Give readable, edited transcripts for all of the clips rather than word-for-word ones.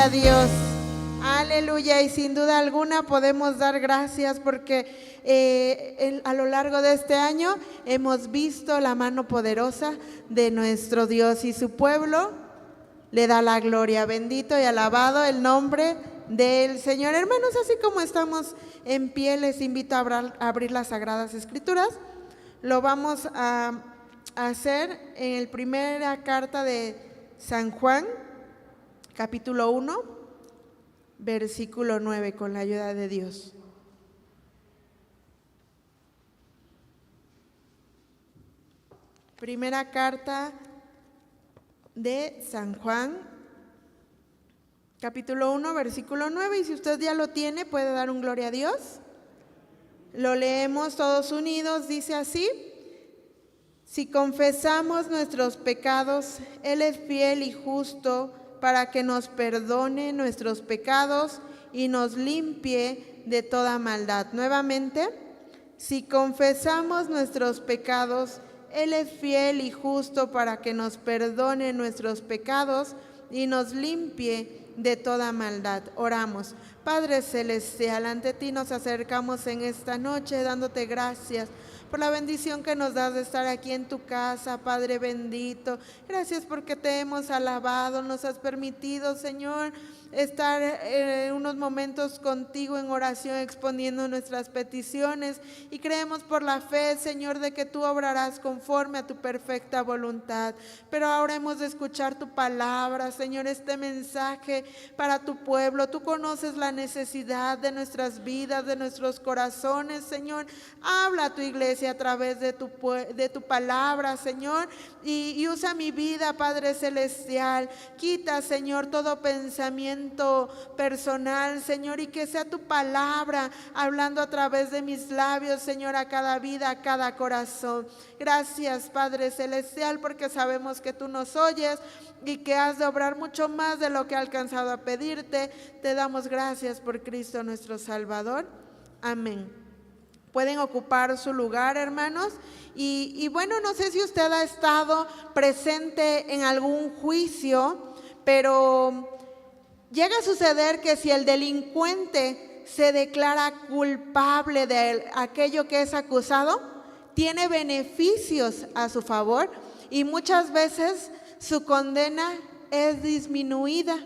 Gloria a Dios. Aleluya. Y sin duda alguna podemos dar gracias porque a lo largo de este año hemos visto la mano poderosa de nuestro Dios y su pueblo le da la gloria. Bendito y alabado el nombre del Señor. Hermanos, así como estamos en pie, les invito a abrir las Sagradas Escrituras. Lo vamos a hacer en la primera carta de San Juan, capítulo 1, versículo 9, con la ayuda de Dios. Primera carta de San Juan, capítulo 1, versículo 9, y si usted ya lo tiene, puede dar un gloria a Dios. Lo leemos todos unidos, dice así: si confesamos nuestros pecados, Él es fiel y justo para que nos perdone nuestros pecados y nos limpie de toda maldad. Nuevamente, si confesamos nuestros pecados, Él es fiel y justo para que nos perdone nuestros pecados y nos limpie de toda maldad. Oramos. Padre Celestial, ante ti nos acercamos en esta noche dándote gracias por la bendición que nos das de estar aquí en tu casa, Padre bendito. Gracias porque te hemos alabado, nos has permitido, Señor, estar unos momentos contigo en oración exponiendo nuestras peticiones, y creemos por la fe, Señor, de que tú obrarás conforme a tu perfecta voluntad. Pero ahora hemos de escuchar tu palabra, Señor, este mensaje para tu pueblo. Tú conoces la necesidad de nuestras vidas, de nuestros corazones, Señor. Habla a tu iglesia a través de tu palabra, Señor, y usa mi vida, Padre Celestial. Quita, Señor, todo pensamiento personal, Señor, y que sea tu palabra hablando a través de mis labios, Señor, a cada vida, a cada corazón. Gracias, Padre Celestial, porque sabemos que tú nos oyes y que has de obrar mucho más de lo que he alcanzado a pedirte. Te damos gracias por Cristo nuestro Salvador. Amén. Pueden ocupar su lugar, hermanos. Y bueno, no sé si usted ha estado presente en algún juicio, pero llega a suceder que si el delincuente se declara culpable de aquello que es acusado, tiene beneficios a su favor y muchas veces su condena es disminuida.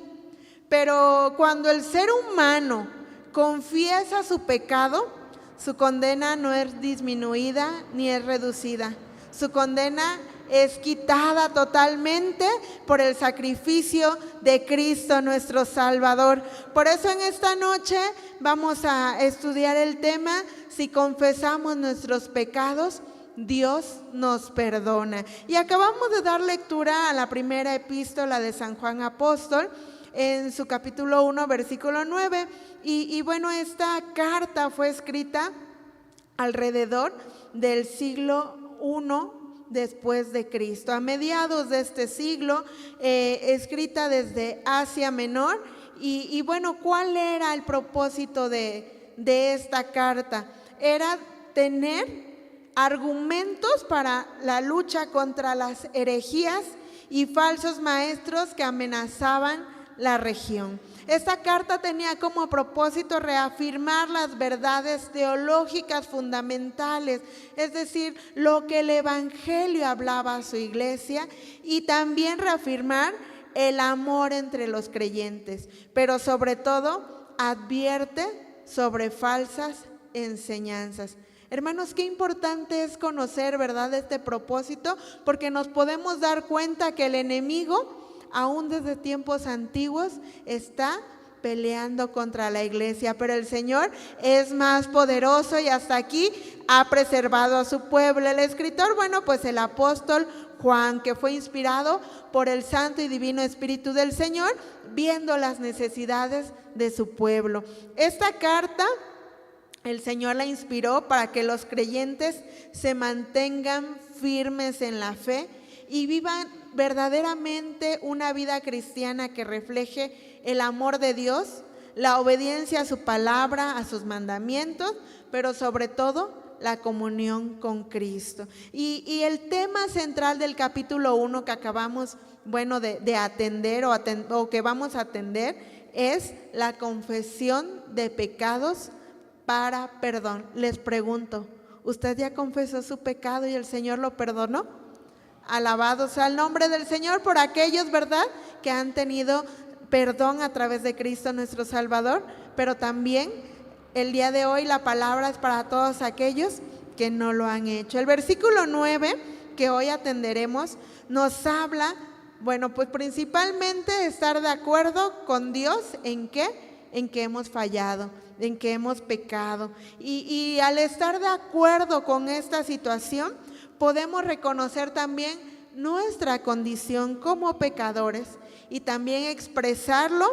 Pero cuando el ser humano confiesa su pecado, su condena no es disminuida ni es reducida. Su condena es quitada totalmente por el sacrificio de Cristo nuestro Salvador. Por eso en esta noche vamos a estudiar el tema: si confesamos nuestros pecados, Dios nos perdona. Y acabamos de dar lectura a la primera epístola de San Juan Apóstol, en su capítulo 1, versículo 9. Y bueno, esta carta fue escrita alrededor del siglo I después de Cristo, a mediados de este siglo, escrita desde Asia Menor. Y bueno, ¿cuál era el propósito de esta carta? Era tener argumentos para la lucha contra las herejías y falsos maestros que amenazaban la región. Esta carta tenía como propósito reafirmar las verdades teológicas fundamentales, es decir, lo que el Evangelio hablaba a su iglesia, y también reafirmar el amor entre los creyentes, pero sobre todo advierte sobre falsas enseñanzas. Hermanos, qué importante es conocer, ¿verdad?, este propósito, porque nos podemos dar cuenta que el enemigo, aún desde tiempos antiguos, está peleando contra la iglesia, pero el Señor es más poderoso y hasta aquí ha preservado a su pueblo. El escritor, bueno, pues el apóstol Juan, que fue inspirado por el Santo y Divino Espíritu del Señor, viendo las necesidades de su pueblo. Esta carta el Señor la inspiró para que los creyentes se mantengan firmes en la fe y vivan verdaderamente una vida cristiana que refleje el amor de Dios, la obediencia a su palabra, a sus mandamientos, pero sobre todo la comunión con Cristo. Y el tema central del capítulo 1 que acabamos, de atender o que vamos a atender es la confesión de pecados para perdón. Les pregunto, ¿usted ya confesó su pecado y el Señor lo perdonó? Alabado sea el nombre del Señor por aquellos, ¿verdad?, que han tenido perdón a través de Cristo nuestro Salvador, pero también el día de hoy la palabra es para todos aquellos que no lo han hecho. El versículo 9 que hoy atenderemos nos habla, bueno, pues principalmente estar de acuerdo con Dios en que hemos fallado, en que hemos pecado. Y al estar de acuerdo con esta situación, podemos reconocer también nuestra condición como pecadores y también expresarlo.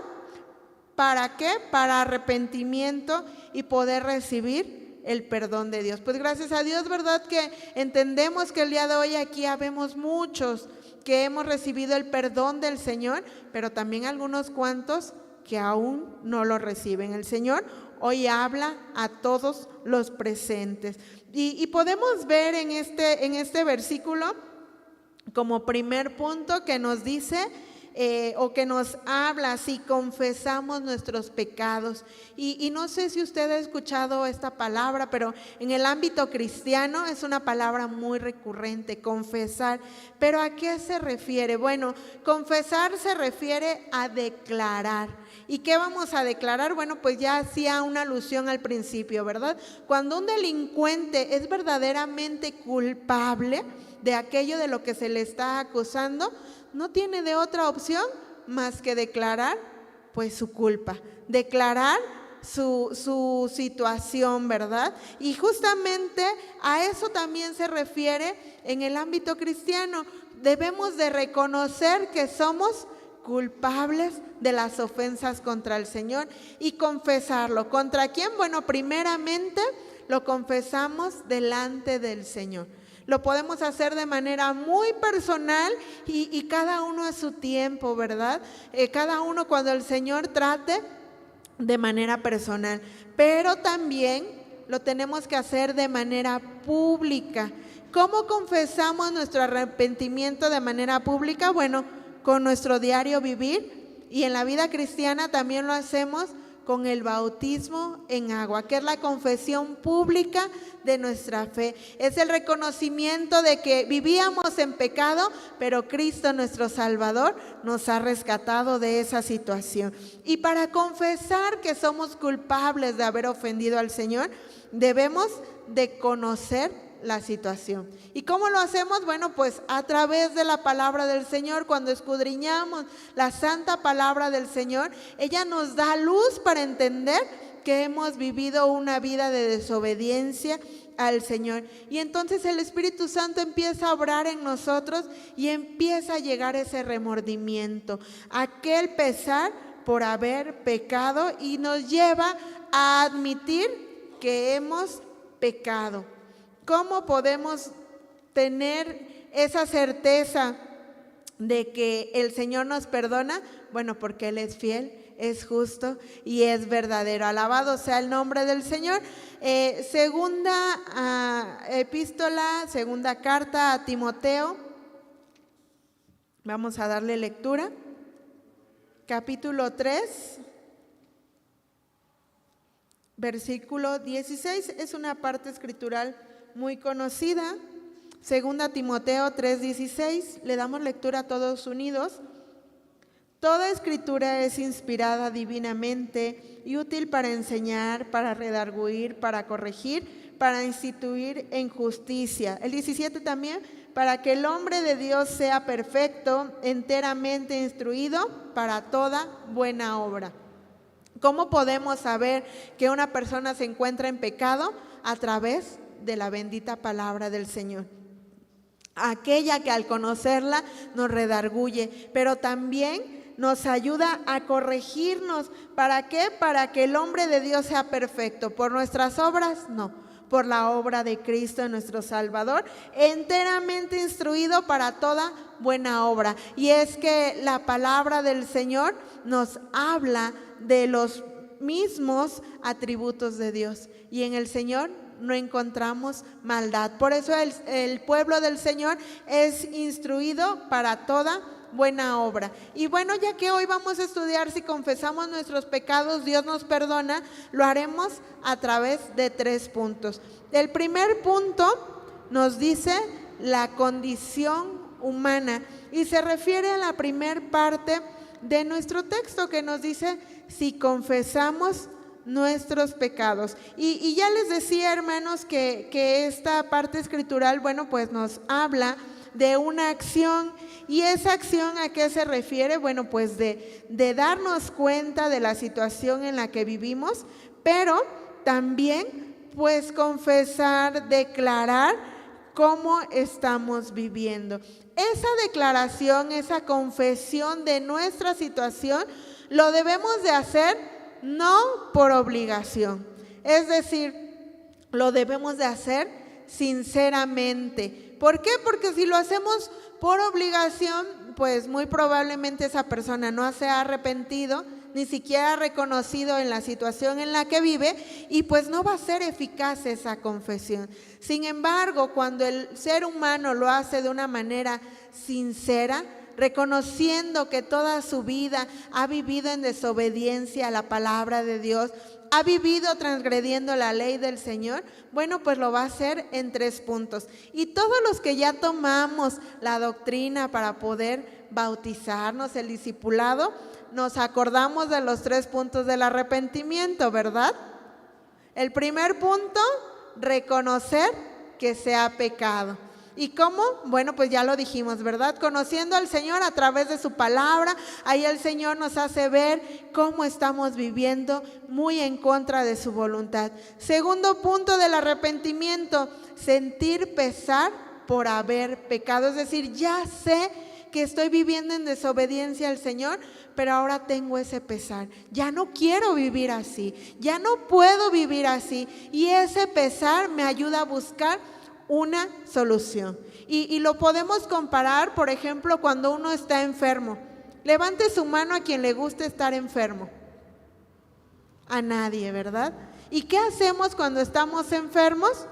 ¿Para qué? Para arrepentimiento y poder recibir el perdón de Dios. Pues gracias a Dios, ¿verdad?, que entendemos que el día de hoy aquí habemos muchos que hemos recibido el perdón del Señor, pero también algunos cuantos que aún no lo reciben. El Señor hoy habla a todos los presentes. Y podemos ver en este versículo como primer punto que nos dice o que nos habla si confesamos nuestros pecados. Y no sé si usted ha escuchado esta palabra, pero en el ámbito cristiano es una palabra muy recurrente, confesar. ¿Pero a qué se refiere? Bueno, confesar se refiere a declarar. ¿Y qué vamos a declarar? Bueno, pues ya hacía una alusión al principio, ¿verdad? Cuando un delincuente es verdaderamente culpable de aquello de lo que se le está acusando, no tiene de otra opción más que declarar pues su culpa, declarar su situación, ¿verdad? Y justamente a eso también se refiere en el ámbito cristiano. Debemos de reconocer que somos culpables de las ofensas contra el Señor y confesarlo. ¿Contra quién? Bueno, primeramente lo confesamos delante del Señor. Lo podemos hacer de manera muy personal y cada uno a su tiempo, ¿verdad? Cada uno cuando el Señor trate de manera personal. Pero también lo tenemos que hacer de manera pública. ¿Cómo confesamos nuestro arrepentimiento de manera pública? Bueno, con nuestro diario vivir, y en la vida cristiana también lo hacemos con el bautismo en agua, que es la confesión pública de nuestra fe. Es el reconocimiento de que vivíamos en pecado, pero Cristo nuestro Salvador nos ha rescatado de esa situación. Y para confesar que somos culpables de haber ofendido al Señor, debemos de conocer la situación. ¿Y cómo lo hacemos? Bueno, pues a través de la palabra del Señor. Cuando escudriñamos la santa palabra del Señor, ella nos da luz para entender que hemos vivido una vida de desobediencia al Señor. Y entonces el Espíritu Santo empieza a obrar en nosotros y empieza a llegar ese remordimiento, aquel pesar por haber pecado, y nos lleva a admitir que hemos pecado. ¿Cómo podemos tener esa certeza de que el Señor nos perdona? Bueno, porque Él es fiel, es justo y es verdadero. Alabado sea el nombre del Señor. Segunda epístola, segunda carta a Timoteo. Vamos a darle lectura. Capítulo 3. Versículo 16. Es una parte escritural muy conocida. Segunda Timoteo 3:16. Le damos lectura a todos unidos. Toda escritura es inspirada divinamente y útil para enseñar, para redarguir, para corregir, para instituir en justicia. El 17 también, para que el hombre de Dios sea perfecto, enteramente instruido para toda buena obra. ¿Cómo podemos saber que una persona se encuentra en pecado? A través de la bendita palabra del Señor. Aquella que al conocerla nos redarguye, pero también nos ayuda a corregirnos. ¿Para qué? Para que el hombre de Dios sea perfecto. ¿Por nuestras obras? No. Por la obra de Cristo nuestro Salvador, enteramente instruido para toda buena obra. Y es que la palabra del Señor nos habla de los mismos atributos de Dios. Y en el Señor no encontramos maldad. Por eso el pueblo del Señor es instruido para toda buena obra. Y bueno, ya que hoy vamos a estudiar si confesamos nuestros pecados, Dios nos perdona, lo haremos a través de 3 puntos. El primer punto nos dice la condición humana y se refiere a la primer parte de nuestro texto que nos dice si confesamos nuestros pecados. Y ya les decía, hermanos, que esta parte escritural, bueno, pues nos habla de una acción. ¿Y esa acción a qué se refiere? Bueno, pues de darnos cuenta de la situación en la que vivimos, pero también pues confesar, declarar cómo estamos viviendo. Esa declaración, esa confesión de nuestra situación, lo debemos de hacer no por obligación, es decir, lo debemos de hacer sinceramente. ¿Por qué? Porque si lo hacemos por obligación, pues muy probablemente esa persona no se ha arrepentido, ni siquiera ha reconocido en la situación en la que vive y pues no va a ser eficaz esa confesión. Sin embargo, cuando el ser humano lo hace de una manera sincera, reconociendo que toda su vida ha vivido en desobediencia a la palabra de Dios, ha vivido transgrediendo la ley del Señor, bueno, pues lo va a hacer en 3 puntos. Y todos los que ya tomamos la doctrina para poder bautizarnos, el discipulado, nos acordamos de los 3 puntos del arrepentimiento, ¿verdad? El primer punto, reconocer que se ha pecado. ¿Y cómo? Bueno, pues ya lo dijimos, ¿verdad? Conociendo al Señor a través de su palabra, ahí el Señor nos hace ver cómo estamos viviendo muy en contra de su voluntad. Segundo punto del arrepentimiento, sentir pesar por haber pecado. Es decir, ya sé que estoy viviendo en desobediencia al Señor, pero ahora tengo ese pesar. Ya no quiero vivir así, ya no puedo vivir así. Y ese pesar me ayuda a buscar una solución. Y lo podemos comparar, por ejemplo, cuando uno está enfermo. Levante su mano a quien le guste estar enfermo. A nadie, ¿verdad? ¿Y qué hacemos cuando estamos enfermos?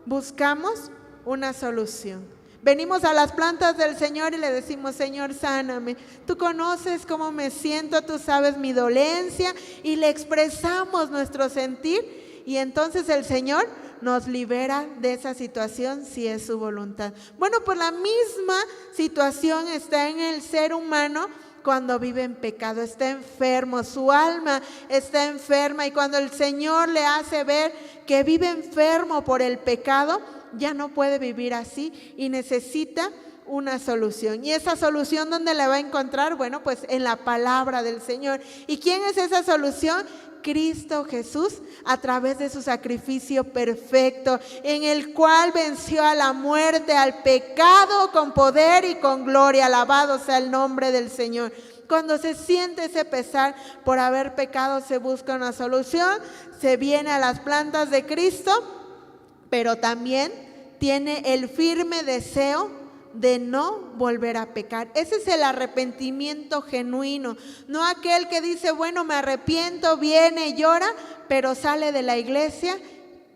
Buscamos una solución. Venimos a las plantas del Señor y le decimos: Señor, sáname. Tú conoces cómo me siento, tú sabes mi dolencia, y le expresamos nuestro sentir, y entonces el Señor nos libera de esa situación si es su voluntad. Bueno, pues la misma situación está en el ser humano cuando vive en pecado, está enfermo, su alma está enferma, y cuando el Señor le hace ver que vive enfermo por el pecado, ya no puede vivir así y necesita una solución. ¿Y esa solución dónde la va a encontrar? Bueno, pues en la palabra del Señor. ¿Y quién es esa solución? Cristo Jesús, a través de su sacrificio perfecto, en el cual venció a la muerte, al pecado, con poder y con gloria. Alabado sea el nombre del Señor. Cuando se siente ese pesar por haber pecado, se busca una solución, se viene a las plantas de Cristo, pero también tiene el firme deseo de no volver a pecar. Ese es el arrepentimiento genuino, no aquel que dice: bueno, me arrepiento, viene, llora, pero sale de la iglesia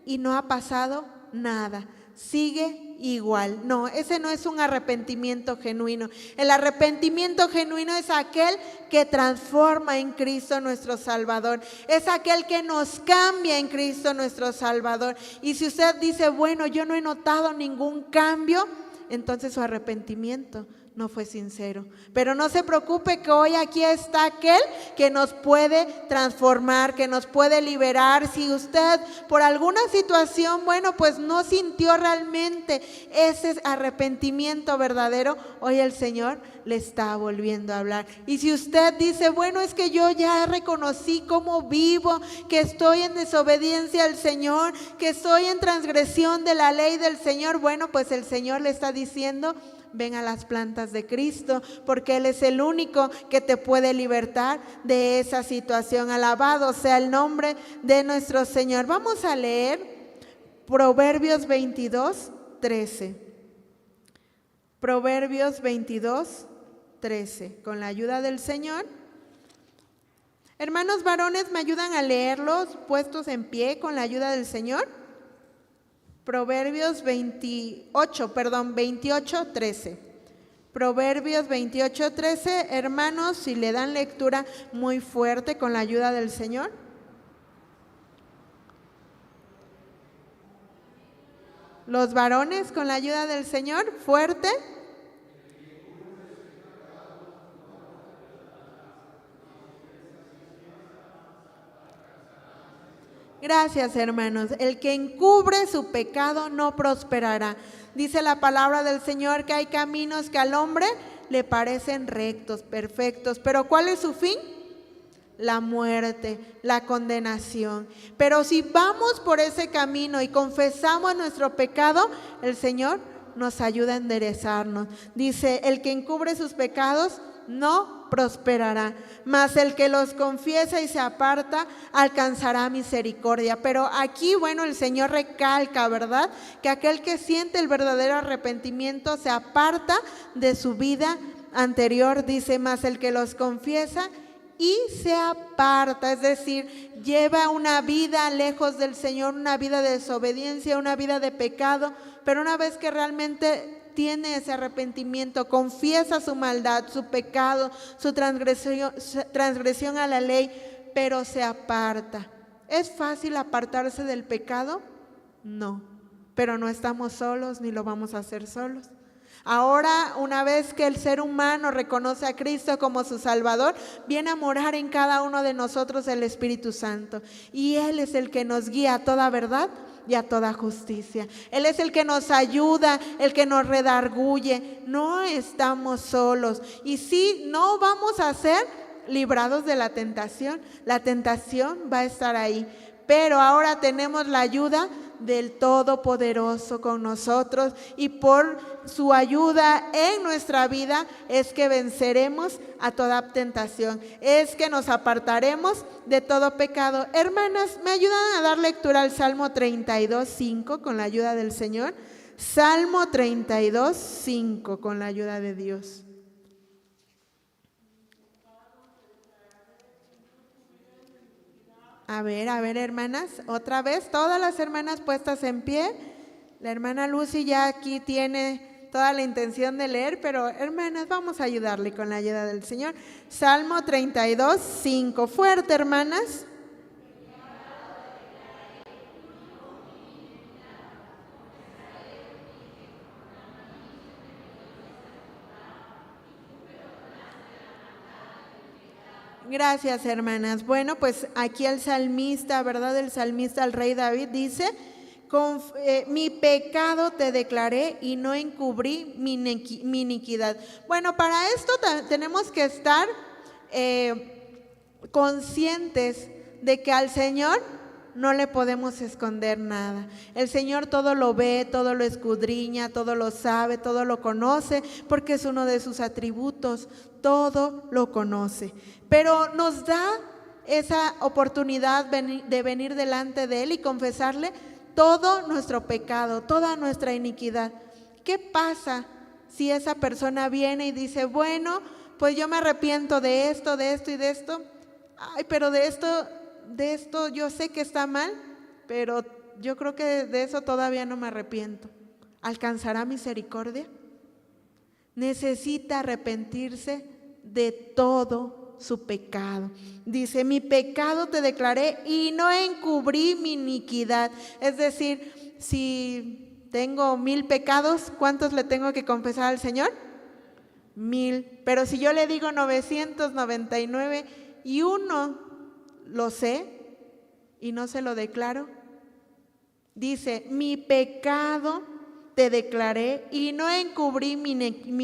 y no ha pasado nada, sigue igual. No, ese no es un arrepentimiento genuino. El arrepentimiento genuino es aquel que transforma en Cristo nuestro Salvador, es aquel que nos cambia en Cristo nuestro Salvador. Y si usted dice: bueno, yo no he notado ningún cambio, entonces su arrepentimiento no fue sincero. Pero no se preocupe, que hoy aquí está aquel que nos puede transformar, que nos puede liberar. Si usted por alguna situación, bueno, pues no sintió realmente ese arrepentimiento verdadero, hoy el Señor le está volviendo a hablar. Y si usted dice: bueno, es que yo ya reconocí cómo vivo, que estoy en desobediencia al Señor, que estoy en transgresión de la ley del Señor, bueno, pues el Señor le está diciendo: ven a las plantas de Cristo, porque Él es el único que te puede libertar de esa situación. Alabado sea el nombre de nuestro Señor. Vamos a leer Proverbios 22, 13. Proverbios 22, 13. Con la ayuda del Señor. Hermanos varones, ¿me ayudan a leerlos puestos en pie con la ayuda del Señor? Proverbios 28, 13. Proverbios 28:13, hermanos, si le dan lectura muy fuerte con la ayuda del Señor. Los varones con la ayuda del Señor, fuerte. Gracias, hermanos. El que encubre su pecado no prosperará. Dice la palabra del Señor que hay caminos que al hombre le parecen rectos, perfectos. Pero ¿cuál es su fin? La muerte, la condenación. Pero si vamos por ese camino y confesamos nuestro pecado, el Señor nos ayuda a enderezarnos. Dice, el que encubre sus pecados no prosperará, mas el que los confiesa y se aparta alcanzará misericordia. Pero aquí, bueno, el Señor recalca, ¿verdad?, que aquel que siente el verdadero arrepentimiento se aparta de su vida anterior. Dice, mas el que los confiesa y se aparta, es decir, lleva una vida lejos del Señor, una vida de desobediencia, una vida de pecado, pero una vez que realmente tiene ese arrepentimiento, confiesa su maldad, su pecado, su transgresión a la ley, pero se aparta. ¿Es fácil apartarse del pecado? No, pero no estamos solos ni lo vamos a hacer solos. Ahora, una vez que el ser humano reconoce a Cristo como su Salvador, viene a morar en cada uno de nosotros el Espíritu Santo. Y Él es el que nos guía a toda verdad y a toda justicia. Él es el que nos ayuda, el que nos redarguye. No estamos solos. Y sí, no vamos a ser librados de la tentación. La tentación va a estar ahí. Pero ahora tenemos la ayuda del Todopoderoso con nosotros, y por su ayuda en nuestra vida es que venceremos a toda tentación, es que nos apartaremos de todo pecado. Hermanas, ¿me ayudan a dar lectura al Salmo 32:5 con la ayuda del Señor? Salmo 32:5 con la ayuda de Dios. A ver, hermanas, otra vez, todas las hermanas puestas en pie. La hermana Lucy ya aquí tiene toda la intención de leer, pero hermanas, vamos a ayudarle con la ayuda del Señor. Salmo 32:5, fuerte, hermanas. Gracias, hermanas. Bueno, pues aquí el salmista, ¿verdad? El salmista, el rey David, dice, mi pecado te declaré y no encubrí mi iniquidad. Bueno, para esto tenemos que estar conscientes de que al Señor no le podemos esconder nada. El Señor todo lo ve, todo lo escudriña, todo lo sabe, todo lo conoce, porque es uno de sus atributos, todo lo conoce. Pero nos da esa oportunidad de venir delante de Él y confesarle todo nuestro pecado, toda nuestra iniquidad. ¿Qué pasa si esa persona viene y dice, bueno, pues yo me arrepiento de esto y de esto? Ay, pero de esto yo sé que está mal, pero yo creo que de eso todavía no me arrepiento. ¿Alcanzará misericordia? Necesita arrepentirse de todo su pecado. Dice, mi pecado te declaré y no encubrí mi iniquidad. Es decir, si tengo 1000 pecados, ¿cuántos le tengo que confesar al Señor? 1000. Pero si yo le digo 999 y uno lo sé y no se lo declaro, dice, mi pecado te declaré y no encubrí mi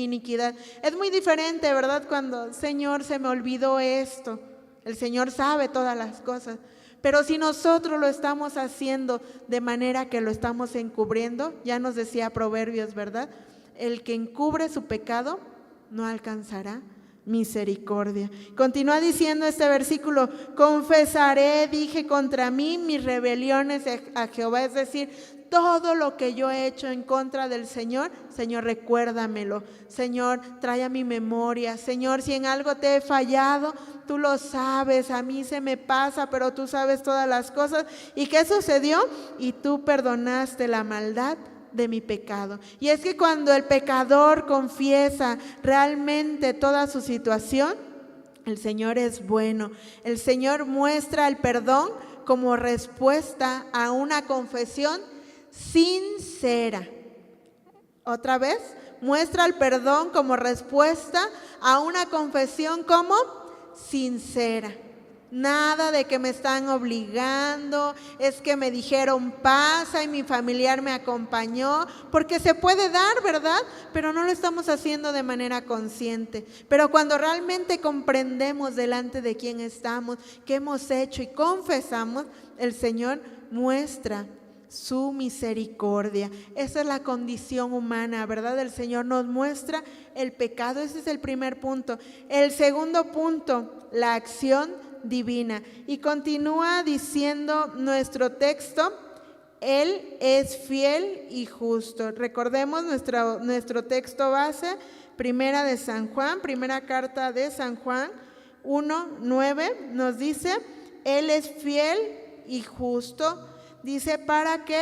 iniquidad. Es muy diferente, ¿verdad? Cuando, Señor, se me olvidó esto. El Señor sabe todas las cosas. Pero si nosotros lo estamos haciendo de manera que lo estamos encubriendo, ya nos decía Proverbios, ¿verdad? El que encubre su pecado no alcanzará misericordia. Continúa diciendo este versículo, confesaré, dije contra mí mis rebeliones a Jehová, es decir, todo lo que yo he hecho en contra del Señor, Señor, recuérdamelo. Señor, trae a mi memoria. Señor, si en algo te he fallado, tú lo sabes. A mí se me pasa, pero tú sabes todas las cosas. ¿Y qué sucedió? Y tú perdonaste la maldad de mi pecado. Y es que cuando el pecador confiesa realmente toda su situación, el Señor es bueno. El Señor muestra el perdón como respuesta a una confesión sincera. Otra vez, muestra el perdón como respuesta a una confesión como sincera. Nada de que me están obligando, es que me dijeron pasa y mi familiar me acompañó, porque se puede dar, ¿verdad? Pero no lo estamos haciendo de manera consciente. Pero cuando realmente comprendemos delante de quién estamos, qué hemos hecho y confesamos, el Señor muestra su misericordia. Esa es la condición humana, ¿verdad? El Señor nos muestra el pecado. Ese es el primer punto. El segundo punto, la acción divina. Y continúa diciendo nuestro texto: Él es fiel y justo. Recordemos nuestro texto base, primera carta de San Juan 1:9, nos dice: Él es fiel y justo, dice, para que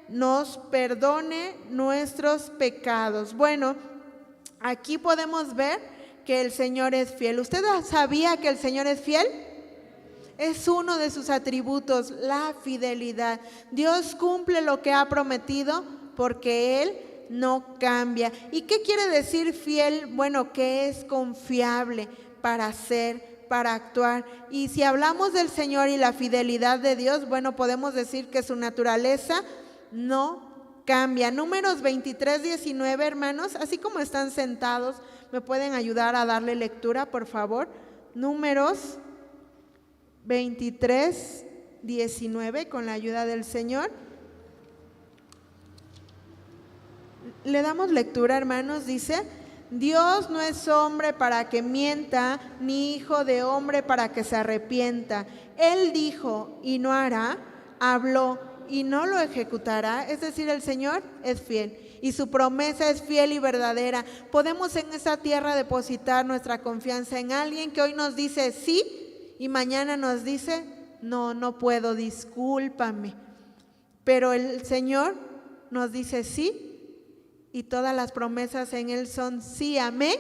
nos perdone nuestros pecados. Bueno, aquí podemos ver que el Señor es fiel. ¿Usted sabía que el Señor es fiel? Es uno de sus atributos, la fidelidad. Dios cumple lo que ha prometido porque Él no cambia. ¿Y qué quiere decir fiel? Bueno, que es confiable para hacer, para actuar. Y si hablamos del Señor y la fidelidad de Dios, bueno, podemos decir que su naturaleza no cambia. Números 23:19, hermanos, así como están sentados, ¿me pueden ayudar a darle lectura, por favor? Números 23:19, con la ayuda del Señor. Le damos lectura, hermanos. Dice: Dios no es hombre para que mienta, ni hijo de hombre para que se arrepienta. Él dijo y no hará, habló y no lo ejecutará. Es decir, el Señor es fiel y su promesa es fiel y verdadera. Podemos en esa tierra depositar nuestra confianza en alguien que hoy nos dice sí y mañana nos dice no puedo, discúlpame. Pero el Señor nos dice sí, y todas las promesas en Él son sí, amén,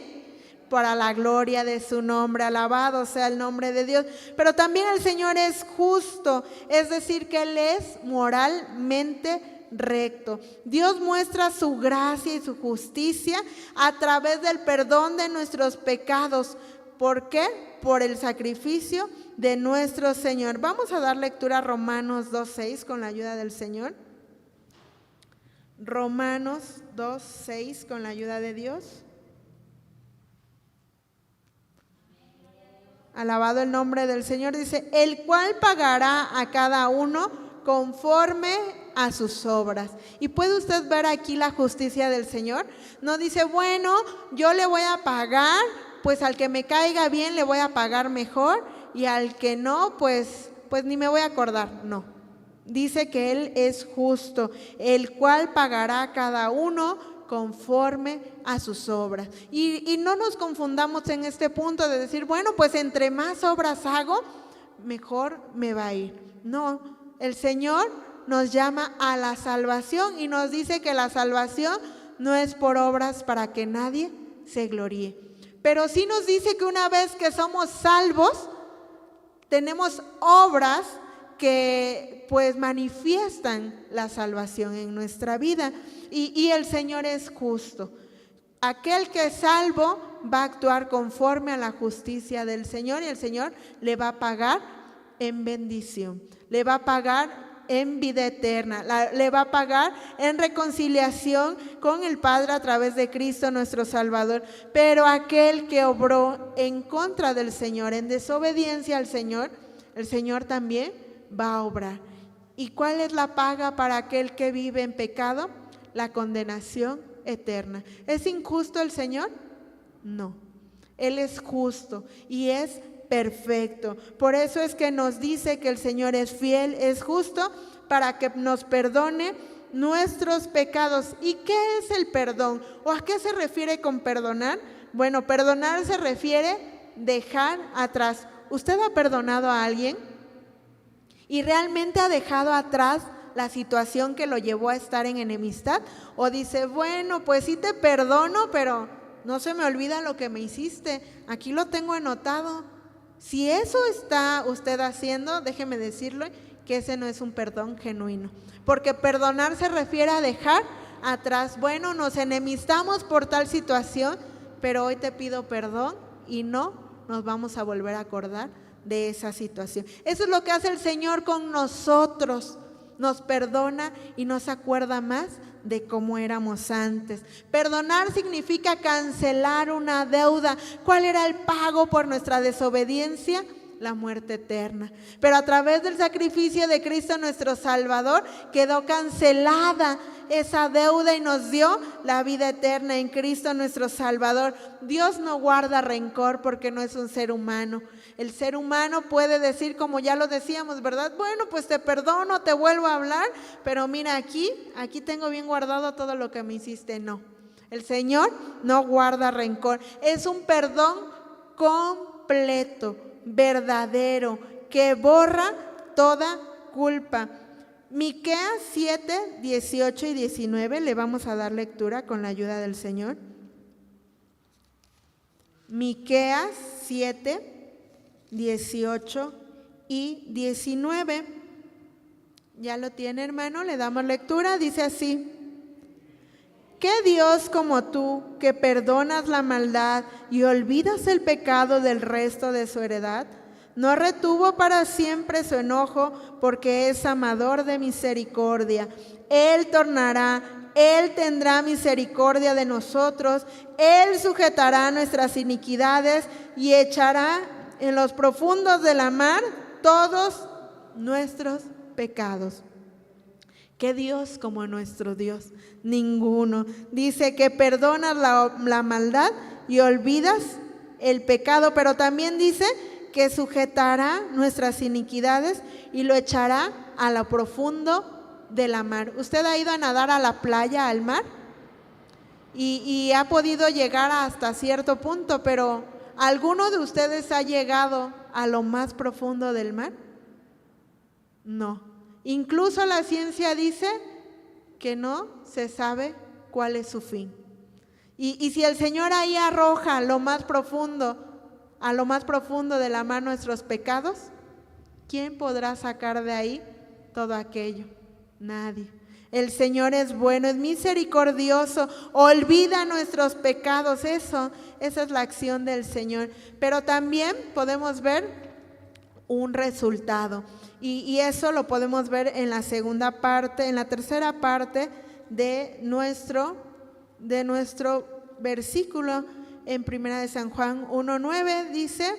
para la gloria de su nombre. Alabado sea el nombre de Dios. Pero también el Señor es justo, es decir, que Él es moralmente recto. Dios muestra su gracia y su justicia a través del perdón de nuestros pecados. ¿Por qué? Por el sacrificio de nuestro Señor. Vamos a dar lectura a Romanos 2:6 con la ayuda del Señor. Romanos 2:6 con la ayuda de Dios. Alabado el nombre del Señor. Dice: el cual pagará a cada uno conforme a sus obras. Y puede usted ver aquí la justicia del Señor. No dice, bueno, yo le voy a pagar, pues al que me caiga bien le voy a pagar mejor, y al que no, pues ni me voy a acordar. No, dice que Él es justo, el cual pagará a cada uno conforme a sus obras. Y no nos confundamos en este punto de decir, bueno, pues entre más obras hago, mejor me va a ir. No, el Señor nos llama a la salvación y nos dice que la salvación no es por obras para que nadie se gloríe. Pero sí nos dice que una vez que somos salvos, tenemos obras que pues manifiestan la salvación en nuestra vida. Y el Señor es justo. Aquel que es salvo va a actuar conforme a la justicia del Señor, y el Señor le va a pagar en bendición, le va a pagar en vida eterna, le va a pagar en reconciliación con el Padre a través de Cristo nuestro Salvador. Pero aquel que obró en contra del Señor, en desobediencia al Señor, el Señor también va a obrar. ¿Y cuál es la paga para aquel que vive en pecado? La condenación eterna. ¿Es injusto el Señor? No, Él es justo y es perfecto. Por eso es que nos dice que el Señor es fiel, es justo, para que nos perdone nuestros pecados. ¿Y qué es el perdón? ¿O a qué se refiere con perdonar? Bueno, perdonar se refiere dejar atrás. ¿Usted ha perdonado a alguien y realmente ha dejado atrás la situación que lo llevó a estar en enemistad? ¿O dice, bueno, pues sí te perdono, pero no se me olvida lo que me hiciste, aquí lo tengo anotado? Si eso está usted haciendo, déjeme decirle que ese no es un perdón genuino, porque perdonar se refiere a dejar atrás, bueno, nos enemistamos por tal situación, pero hoy te pido perdón y no nos vamos a volver a acordar de esa situación. Eso es lo que hace el Señor con nosotros, nos perdona y nos acuerda más de cómo éramos antes. Perdonar significa cancelar una deuda. ¿Cuál era el pago por nuestra desobediencia? La muerte eterna. Pero a través del sacrificio de Cristo nuestro Salvador quedó cancelada esa deuda y nos dio la vida eterna en Cristo nuestro Salvador. Dios no guarda rencor porque no es un ser humano. El ser humano puede decir, como ya lo decíamos, ¿verdad? Bueno, pues te perdono, te vuelvo a hablar, pero mira aquí tengo bien guardado todo lo que me hiciste. No, el Señor no guarda rencor. Es un perdón completo, verdadero, que borra toda culpa. Miqueas 7, 18 y 19, le vamos a dar lectura con la ayuda del Señor. Miqueas 7, 18 y 19. ¿Ya lo tiene, hermano? Le damos lectura, dice así: ¿qué Dios como tú, que perdonas la maldad y olvidas el pecado del resto de su heredad? No retuvo para siempre su enojo, porque es amador de misericordia. Él tornará, Él tendrá misericordia de nosotros, Él sujetará nuestras iniquidades y echará en los profundos de la mar todos nuestros pecados. ¿Qué Dios como nuestro Dios? Ninguno. Dice que perdonas la maldad y olvidas el pecado, pero también dice que sujetará nuestras iniquidades y lo echará a lo profundo de la mar. ¿Usted ha ido a nadar a la playa, al mar? Y ha podido llegar hasta cierto punto, pero ¿alguno de ustedes ha llegado a lo más profundo del mar? No. Incluso la ciencia dice que no se sabe cuál es su fin. Y si el Señor ahí arroja a lo más profundo de la mar nuestros pecados, ¿quién podrá sacar de ahí todo aquello? Nadie. El Señor es bueno, es misericordioso, olvida nuestros pecados. Esa es la acción del Señor. Pero también podemos ver un resultado. Y eso lo podemos ver en la segunda parte, en la tercera parte de nuestro versículo en Primera de San Juan 1:9, dice: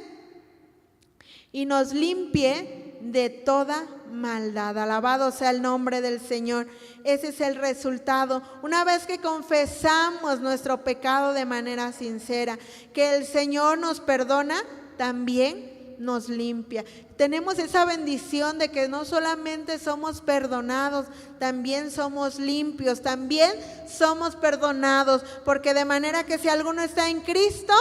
y nos limpie de toda maldad. Alabado sea el nombre del Señor. Ese es el resultado. Una vez que confesamos nuestro pecado de manera sincera, que el Señor nos perdona, también nos limpia. Tenemos esa bendición de que no solamente somos perdonados, también somos limpios, también somos perdonados, porque de manera que si alguno está en Cristo,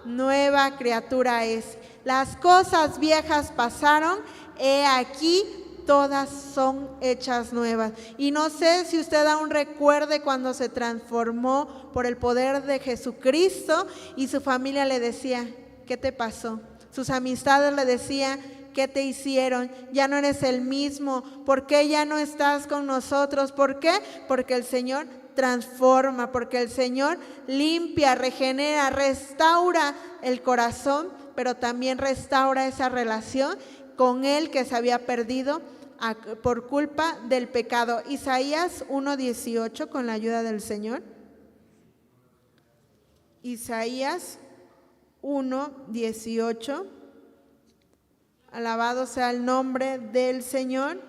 nueva criatura es. Las cosas viejas pasaron, he aquí todas son hechas nuevas. Y no sé si usted aún recuerde cuando se transformó por el poder de Jesucristo y su familia le decía: ¿qué te pasó? Sus amistades le decían: ¿qué te hicieron? Ya no eres el mismo. ¿Por qué ya no estás con nosotros? ¿Por qué? Porque el Señor transforma, porque el Señor limpia, regenera, restaura el corazón, pero también restaura esa relación con Él que se había perdido por culpa del pecado. Isaías 1:18, con la ayuda del Señor. Isaías 1:18. Alabado sea el nombre del Señor.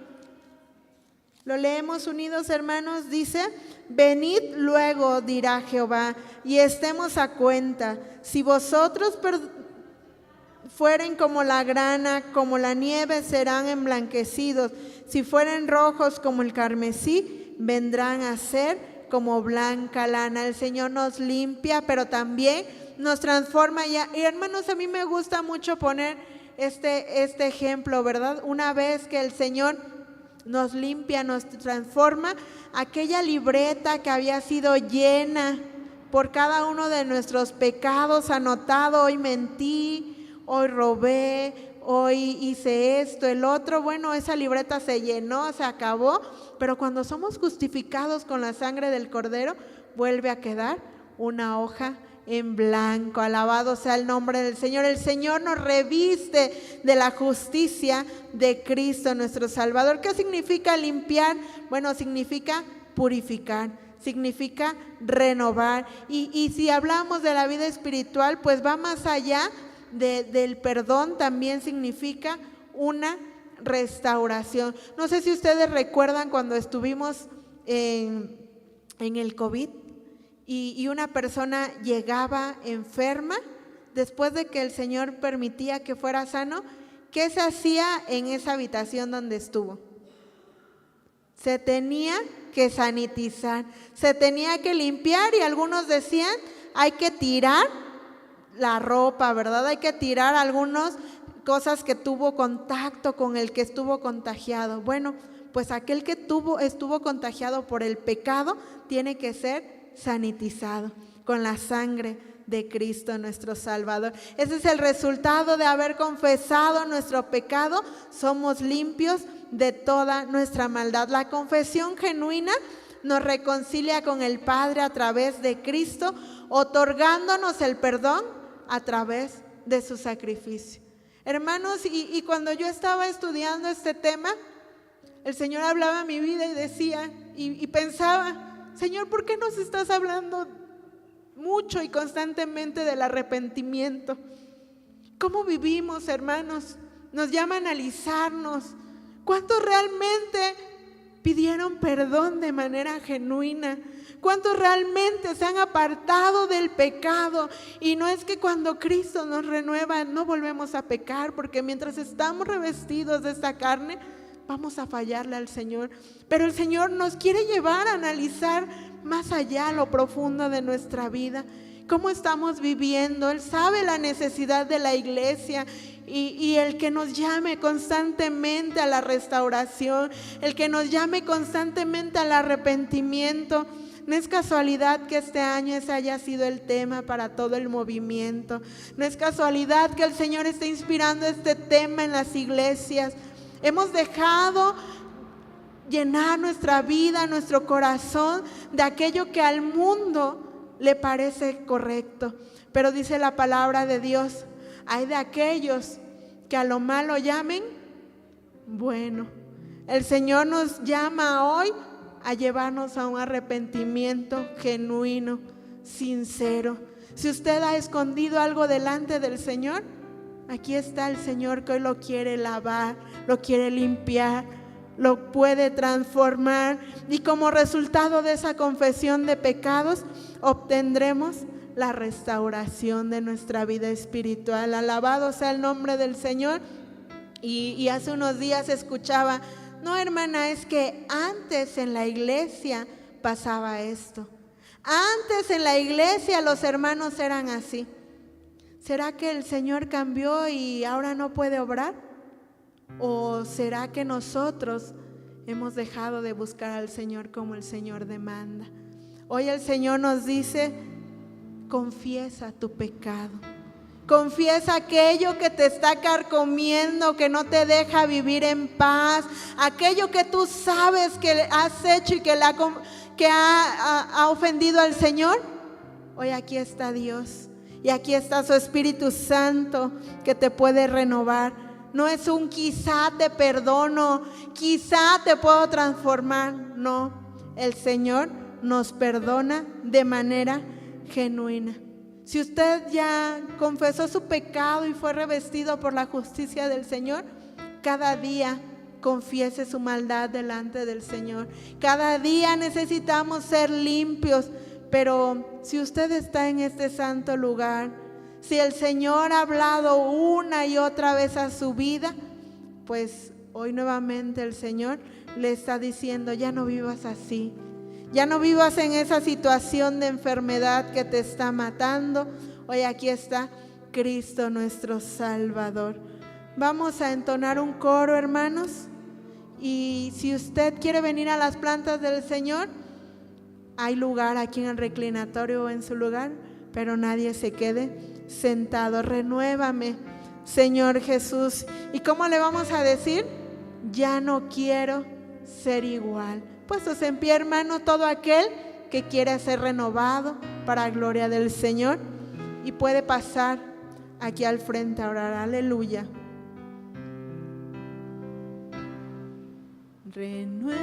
Lo leemos unidos, hermanos. Dice: venid luego, dirá Jehová, y estemos a cuenta. Si vosotros fueren como la grana, como la nieve, serán emblanquecidos. Si fueren rojos como el carmesí, vendrán a ser como blanca lana. El Señor nos limpia, pero también nos transforma. Y hermanos, a mí me gusta mucho poner este ejemplo, ¿verdad? Una vez que el Señor nos limpia, nos transforma. Aquella libreta que había sido llena por cada uno de nuestros pecados, anotado, hoy mentí, hoy robé, hoy hice esto, el otro, bueno, esa libreta se llenó, se acabó, pero cuando somos justificados con la sangre del Cordero, vuelve a quedar una hoja en blanco. Alabado sea el nombre del Señor. El Señor nos reviste de la justicia de Cristo nuestro Salvador. ¿Qué significa limpiar? Bueno, significa purificar, significa renovar. Y si hablamos de la vida espiritual, pues va más allá del perdón, también significa una restauración. No sé si ustedes recuerdan cuando estuvimos en el COVID y una persona llegaba enferma después de que el Señor permitía que fuera sano. ¿Qué se hacía en esa habitación donde estuvo? Se tenía que sanitizar, se tenía que limpiar, y algunos decían, hay que tirar la ropa, ¿verdad? Hay que tirar algunas cosas que tuvo contacto con el que estuvo contagiado. Bueno, pues aquel que estuvo contagiado por el pecado tiene que ser sanitizado con la sangre de Cristo nuestro Salvador. Ese es el resultado de haber confesado nuestro pecado. Somos limpios de toda nuestra maldad. La confesión genuina nos reconcilia con el Padre a través de Cristo, otorgándonos el perdón a través de su sacrificio. Hermanos, y cuando yo estaba estudiando este tema, el Señor hablaba a mi vida y decía, y pensaba, Señor, ¿por qué nos estás hablando mucho y constantemente del arrepentimiento? ¿Cómo vivimos, hermanos? Nos llama a analizarnos. ¿Cuántos realmente pidieron perdón de manera genuina? ¿Cuántos realmente se han apartado del pecado? Y no es que cuando Cristo nos renueva no volvemos a pecar, porque mientras estamos revestidos de esta carne, vamos a fallarle al Señor. Pero el Señor nos quiere llevar a analizar más allá, lo profundo de nuestra vida. ¿Cómo estamos viviendo? Él sabe la necesidad de la iglesia y el que nos llame constantemente a la restauración, el que nos llame constantemente al arrepentimiento. No es casualidad que este año ese haya sido el tema para todo el movimiento. No es casualidad que el Señor esté inspirando este tema en las iglesias. Hemos dejado llenar nuestra vida, nuestro corazón de aquello que al mundo le parece correcto. Pero dice la palabra de Dios, hay de aquellos que a lo malo llamen bueno. El Señor nos llama hoy a llevarnos a un arrepentimiento genuino, sincero. Si usted ha escondido algo delante del Señor, aquí está el Señor que hoy lo quiere lavar, lo quiere limpiar, lo puede transformar, y como resultado de esa confesión de pecados obtendremos la restauración de nuestra vida espiritual. Alabado sea el nombre del Señor. Y hace unos días escuchaba, no, hermana, es que antes en la iglesia pasaba esto. Antes en la iglesia los hermanos eran así. ¿Será que el Señor cambió y ahora no puede obrar? ¿O será que nosotros hemos dejado de buscar al Señor como el Señor demanda? Hoy el Señor nos dice, confiesa tu pecado. Confiesa aquello que te está carcomiendo, que no te deja vivir en paz. Aquello que tú sabes que has hecho y que ha ofendido al Señor. Hoy aquí está Dios. Y aquí está su Espíritu Santo que te puede renovar. No es un quizá te perdono, quizá te puedo transformar. No, el Señor nos perdona de manera genuina. Si usted ya confesó su pecado y fue revestido por la justicia del Señor, cada día confiese su maldad delante del Señor. Cada día necesitamos ser limpios. Pero si usted está en este santo lugar, si el Señor ha hablado una y otra vez a su vida, pues hoy nuevamente el Señor le está diciendo, ya no vivas así. Ya no vivas en esa situación de enfermedad que te está matando. Hoy aquí está Cristo nuestro Salvador. Vamos a entonar un coro, hermanos. Y si usted quiere venir a las plantas del Señor, hay lugar aquí en el reclinatorio o en su lugar, pero nadie se quede sentado. Renuévame, Señor Jesús. ¿Y cómo le vamos a decir? Ya no quiero ser igual. Puestos en pie, hermano, todo aquel que quiere ser renovado para gloria del Señor, y puede pasar aquí al frente a orar. Aleluya. Renuévame,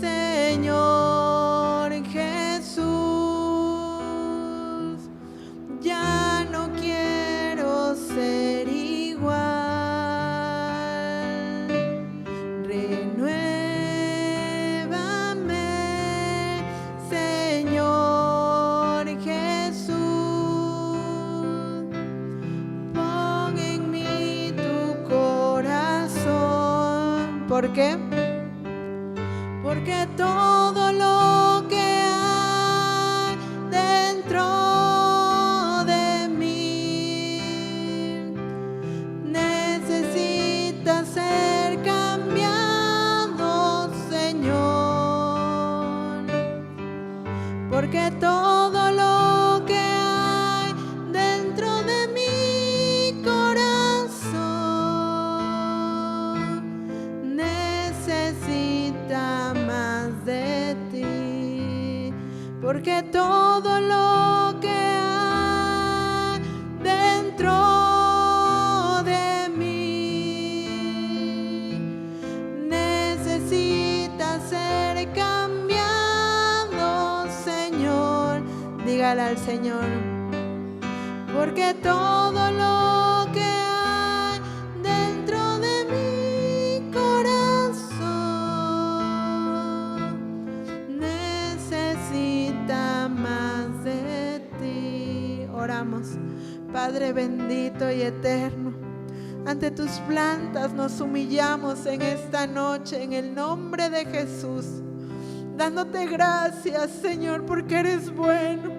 Señor Jesús. Ya no quiero ser igual. Renuévame, Señor Jesús. Pon en mí tu corazón. ¿Por qué? Porque todo lo que hay dentro de mí necesita ser cambiado, Señor. Porque todo lo que hay dentro de mi corazón necesita más de ti. Porque todo lo que hay dentro de mí necesita ser cambiado, Señor. Dígale al Señor. Porque todo lo que hay dentro de mi corazón necesita más de ti. Oramos. Padre bendito y eterno, ante tus plantas nos humillamos en esta noche en el nombre de Jesús, dándote gracias, Señor, porque eres bueno,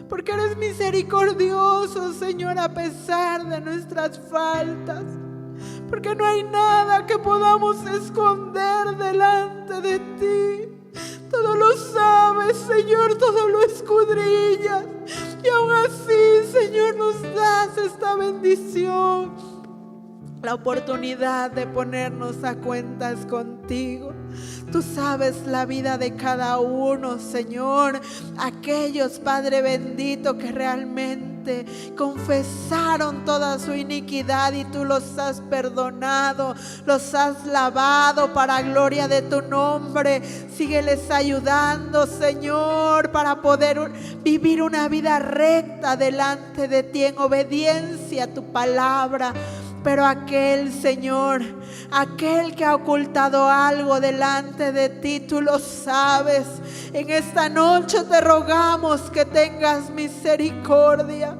porque eres misericordioso, Señor, a pesar de nuestras faltas, porque no hay nada que podamos esconder delante de ti. Todo lo sabes, Señor, todo lo escudriñas, y aún así, Señor, nos das esta bendición, la oportunidad de ponernos a cuentas contigo. Tú sabes la vida de cada uno, Señor. Aquellos, Padre bendito, que realmente confesaron toda su iniquidad y tú los has perdonado, los has lavado para gloria de tu nombre. Sígueles ayudando, Señor, para poder vivir una vida recta delante de ti en obediencia a tu palabra. Pero aquel, Señor, aquel que ha ocultado algo delante de ti, tú lo sabes. En esta noche te rogamos que tengas misericordia,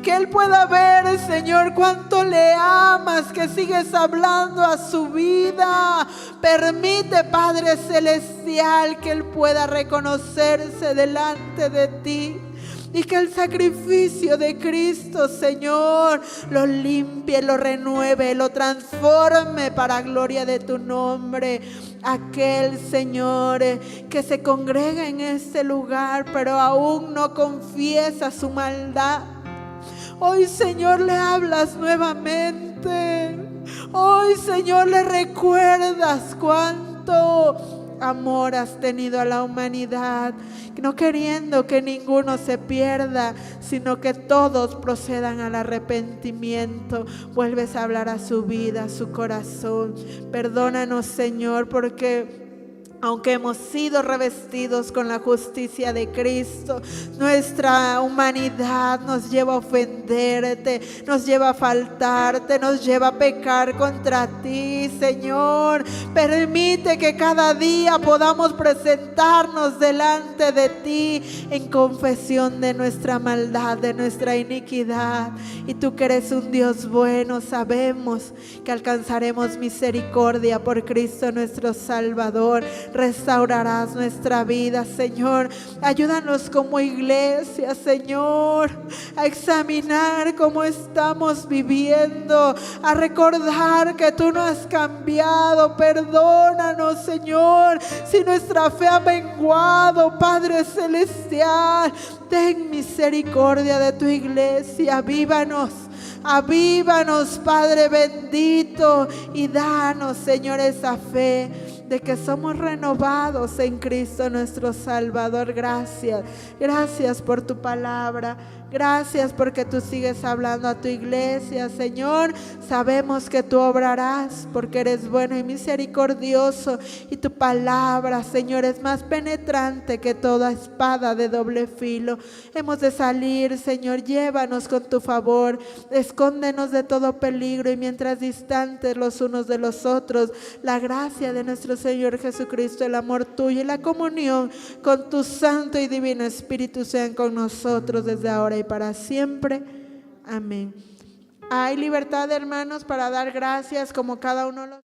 que Él pueda ver, Señor, cuánto le amas, que sigues hablando a su vida. Permite, Padre Celestial, que Él pueda reconocerse delante de ti. Y que el sacrificio de Cristo, Señor, lo limpie, lo renueve, lo transforme para gloria de tu nombre. Aquel, Señor, que se congrega en este lugar, pero aún no confiesa su maldad. Hoy, Señor, le hablas nuevamente. Hoy, Señor, le recuerdas cuánto amor has tenido a la humanidad, no queriendo que ninguno se pierda, sino que todos procedan al arrepentimiento. Vuelves a hablar a su vida, a su corazón. Perdónanos, Señor, porque aunque hemos sido revestidos con la justicia de Cristo, nuestra humanidad nos lleva a ofenderte, nos lleva a faltarte, nos lleva a pecar contra ti, Señor. Permite que cada día podamos presentarnos delante de ti en confesión de nuestra maldad, de nuestra iniquidad. Y tú que eres un Dios bueno, sabemos que alcanzaremos misericordia por Cristo nuestro Salvador. restaurarás nuestra vida, Señor. Ayúdanos como iglesia, Señor, a examinar cómo estamos viviendo, a recordar que tú no has cambiado. Perdónanos, Señor, si nuestra fe ha menguado, Padre Celestial. Ten misericordia de tu iglesia, avívanos. Avívanos, Padre bendito, y danos, Señor, esa fe de que somos renovados en Cristo nuestro Salvador. Gracias, gracias por tu palabra. Gracias porque tú sigues hablando a tu iglesia, Señor. Sabemos que tú obrarás porque eres bueno y misericordioso, y tu palabra, Señor, es más penetrante que toda espada de doble filo. Hemos de salir, Señor, llévanos con tu favor, escóndenos de todo peligro, y mientras distantes los unos de los otros, la gracia de nuestro Señor Jesucristo, el amor tuyo y la comunión con tu santo y divino Espíritu sean con nosotros desde ahora y para siempre. Amén. Hay libertad, hermanos, para dar gracias como cada uno lo